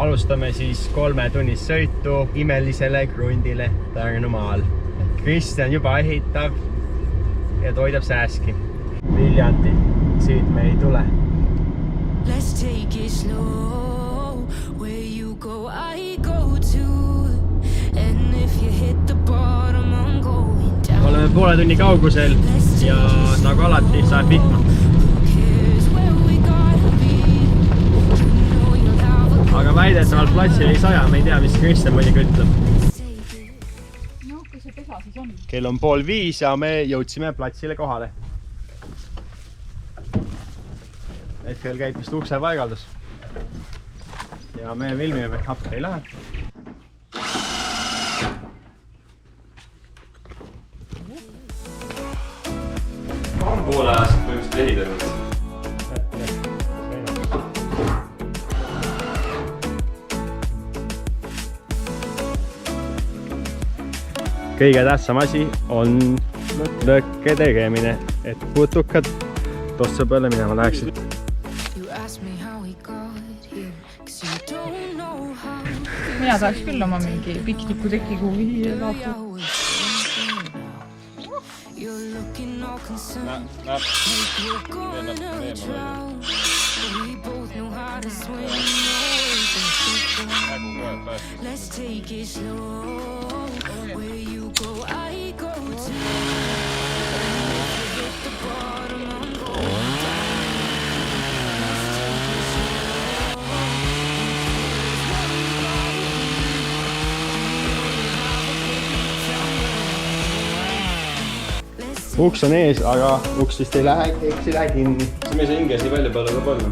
alustame siis 3 tunnist sõitu imelisele krundile Pärnumaal. Kristjan juba ehitab ja toidab sääski. Viljandi siit me ei tule. Let's take it slow. Where you go, I go too. And if you hit the bottom, I'm going down. Oleme poole tunni kaugusel ja nagu alati saab vihma. Aga väidetavalt platsil ei saja, me ei tea, mis Kristjan muidugi ütleb. No, kui see pesa siis on? Kell on 4:30 ja me jõudsime platsile kohale. Hetkel käib vist ukse paigaldus. Ja me filmime, appi ei lähe. Poole ajast põhimõtteliselt ehitanud. Kõige tähtsam asi on lõkke tegemine, et putukad tossa peale minema läheksid. Mina tahaks küll oma mingi pikniku teki kuhu viia laata. Let's take it slow. Where you go, I go too. Hit the bottom, I'm going down. Uks on ees, aga uks vist ei lähe kinni. See mees hinges nii palju peale ka palju.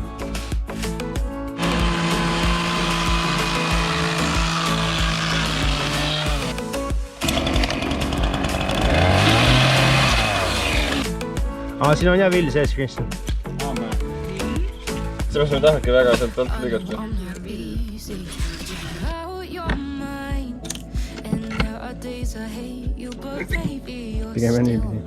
Siin on jah vill sees, Kristjan. Sellepärast me tahamegi väga sealt alt lõigata. Pigem niipidi.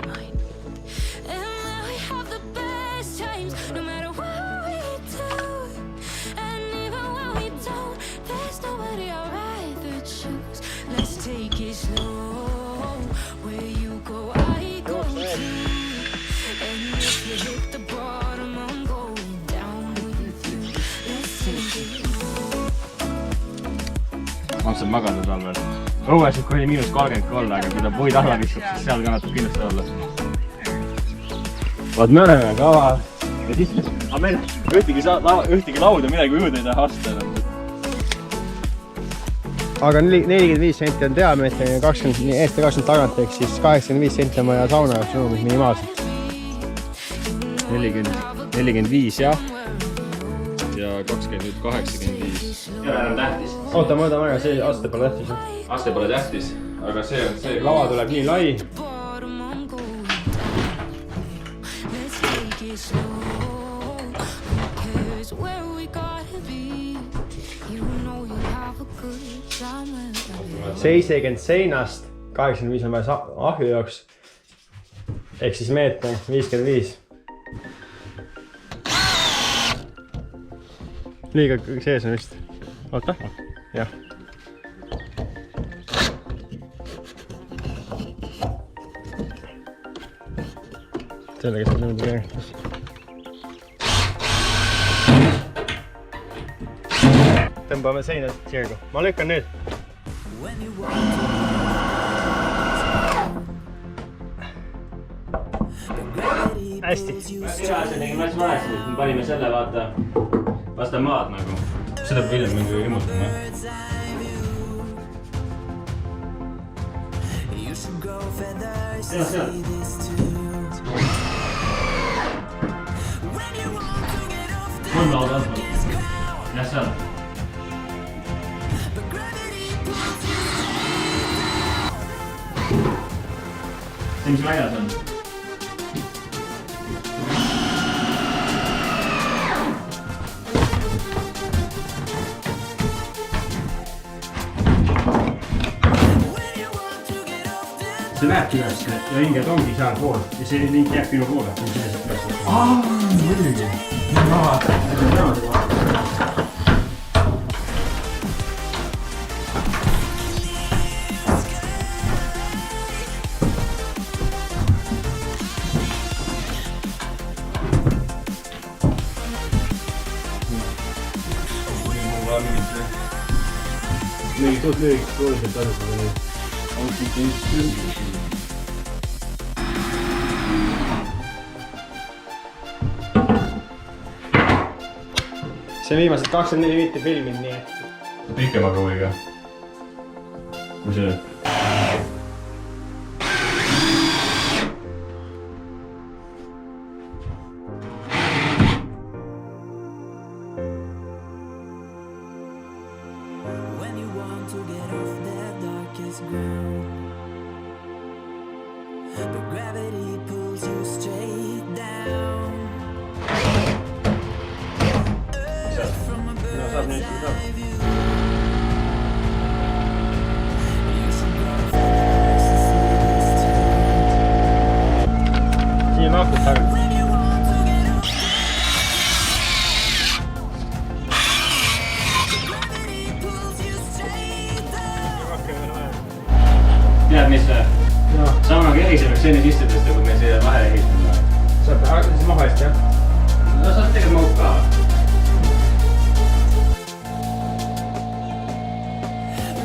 Ma saab magada talvel. Õues kui oli -33, aga kui ta puid alla vissab, siis seal kannatab kindlasti olla. Vaat me oleme kava. Aga meil ühtegi lauda midagi ujuda ei taha astuda enam. Aga 45 senti on diameetri, 20 eest ja 20 tagant, ehk siis 85 senti on vaja sauna jaoks ruumis minimaalselt. 45 jah. Ja 20 nüüd 85. Ja on tähtis. Oota, ma võtan väga, see aste pole tähtis. Aste pole tähtis, aga see on see. Lava tuleb nii lai. Seitsekümmend seinast, 85 on vaja ahju jaoks. Ehk siis meeter, 55. Liiga sees on vist. Oota, jah. Sellega saab niimoodi käigus. Tõmbame seinad sirgu. Ma lükkan nüüd. Hästi. See tegime hästi valesti, me panime selle vaata vasta maad nagu. Seda peab hiljem mingi ilmutama. Seal. Kolm lauda altpoolt. Jah, seal. See, mis väljas on. See lähebki üles ja hinged ongi seal pool ja see link jääb minu poole. Muidugi. vaja Mingi suht lühikest kuulselt arutada nüüd. See viimased 24 viiti filmid, nii et... Pikema kuuliga. Kui see... When you want to get off that darkest ground, but gravity pulls you straight down. Earth from a bird's eye view. You should go for the first and see this too. Siin lahkub tagasi. When you want to get off gravity pulls you straight down. Tead, mis see? Jah. Sama kehisemaks enne sisse tõsta, kui me siia vahe ehitame. Saab siis maha hästi, jah? No saad tegelikult mahub ka.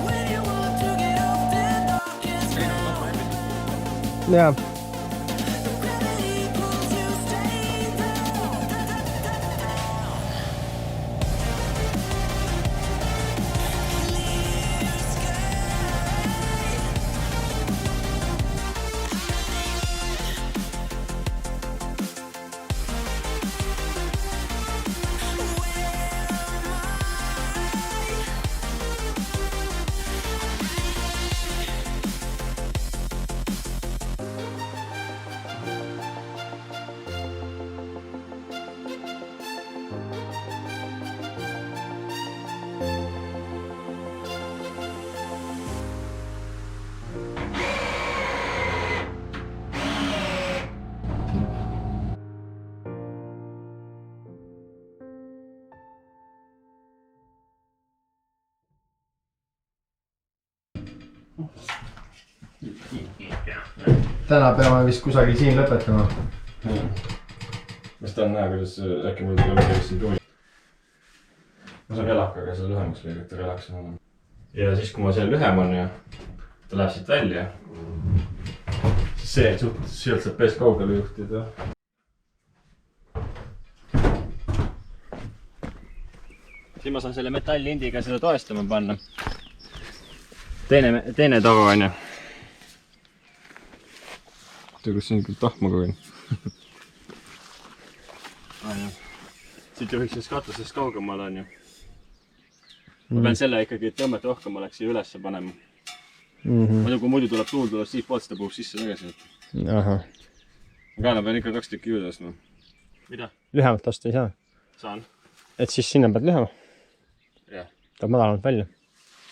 When you want to get off that darkest ground, Jaa. gravity pulls you straight down. Clear sky. Täna peame vist kusagil siin lõpetama. Mis ta on näha, kuidas äkki mul tuleb sellist siin tuuli. Ma saan relakaga seda lühemaks lõigata, relaks on. Ja siis, kui ma seal lühem on ja ta läheb siit välja, siis see sealt saab päris kaugele juhtida. Siin ma saan selle metalllindiga seda toestama panna. Teine tava on ju. Kus siin küll tahma ka võin. Siit juhiks siis katusest kaugemal on ju. Ma pean selle ikkagi, et tõmmet rohkem oleks siia ülesse panema. Muidu kui muidu tuleb tuul, tuleb siit poolt, seda puhub sisse tagasi. Ahah. Aga ma pean ikka 2 tükki juurde ostma. Mida? Lühemalt osta ei saa. Saan. Et siis sinna pead lühema. Jah. Tuleb madalamalt välja.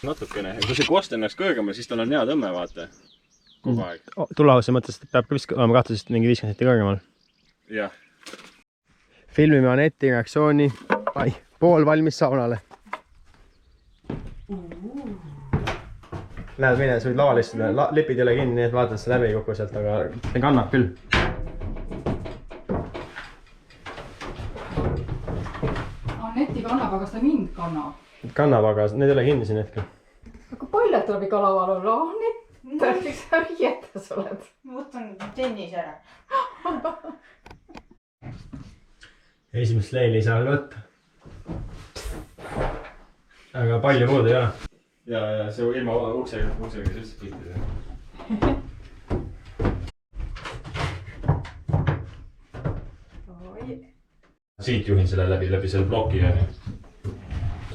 Natukene. Ja kui see korsten läheks kõrgemal, siis tal on hea tõmme, vaata. Kogu aeg. Tullahuse mõttes, et peab ka vist olema kahtusest mingi 50 senti kõrgemal. Jah. Filmime Aneti reaktsiooni poolvalmis saunale. Lähed mine, sa võid laval istuda, lipid ei ole kinni, nii et vaatad seda läbi ei kuku sealt, aga see kannab küll. Aneti kannab, aga kas ta mind kannab? Kannab, aga need ei ole kinni siin hetkel. Aga palju tuleb ikka laual olla? Anett, miks sa riietas oled? Ma võtan tennis ära. Esimest leili ei saa võtta. Aga palju muud ei ole. Ja see ilma uksega üldse kihtida. Siit juhin selle läbi selle ploki on ju.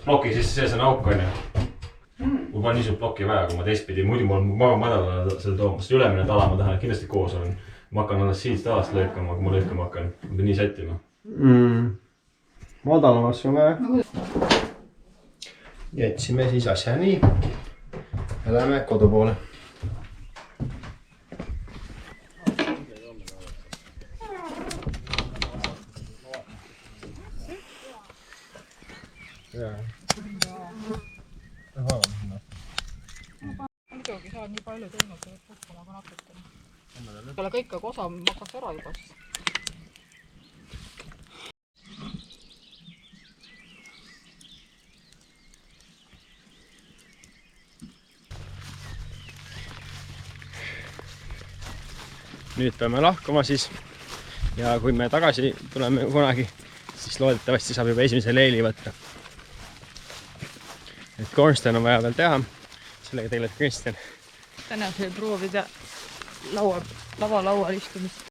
Ploki sisse sees on auk on ju. Mul pole nii suurt plokki vaja, kui ma teistpidi, muidu mul on madalale selle tooma, sest ülemine tala ma tahan, et kindlasti koos olen. Ma hakkan alles siit talast lõikama, kui ma lõikama hakkan. Ma pean nii sättima. Madalamas on vaja. Jätsime siis asja nii ja läheme kodu poole. Muidugi, sa oled nii palju teinud, et puhkuma ka natukene. Peale kõik aga osa maksaks ära juba siis. nüüd peame lahkuma siis. Ja kui me tagasi tuleme kunagi, siis loodetavasti saab juba esimese leili võtta. Et cornerstone on vaja veel teha. Sellega tegeleb Kristjan. Täna sai proovida lavalaual istumist.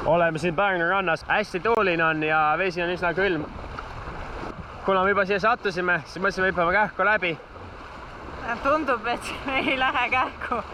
Oleme siin Pärnu rannas. Hästi tuuline on ja vesi on üsna külm. Kuna me juba siia sattusime, siis mõtlesime hüppame kähku läbi. Tundub, et me ei lähe kähku.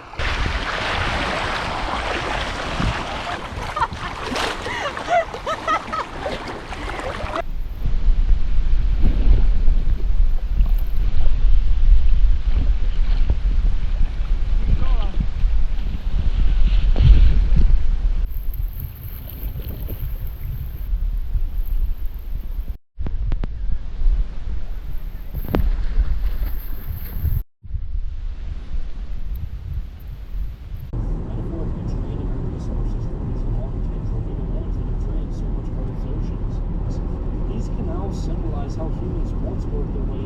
Symbolize how humans once worked their way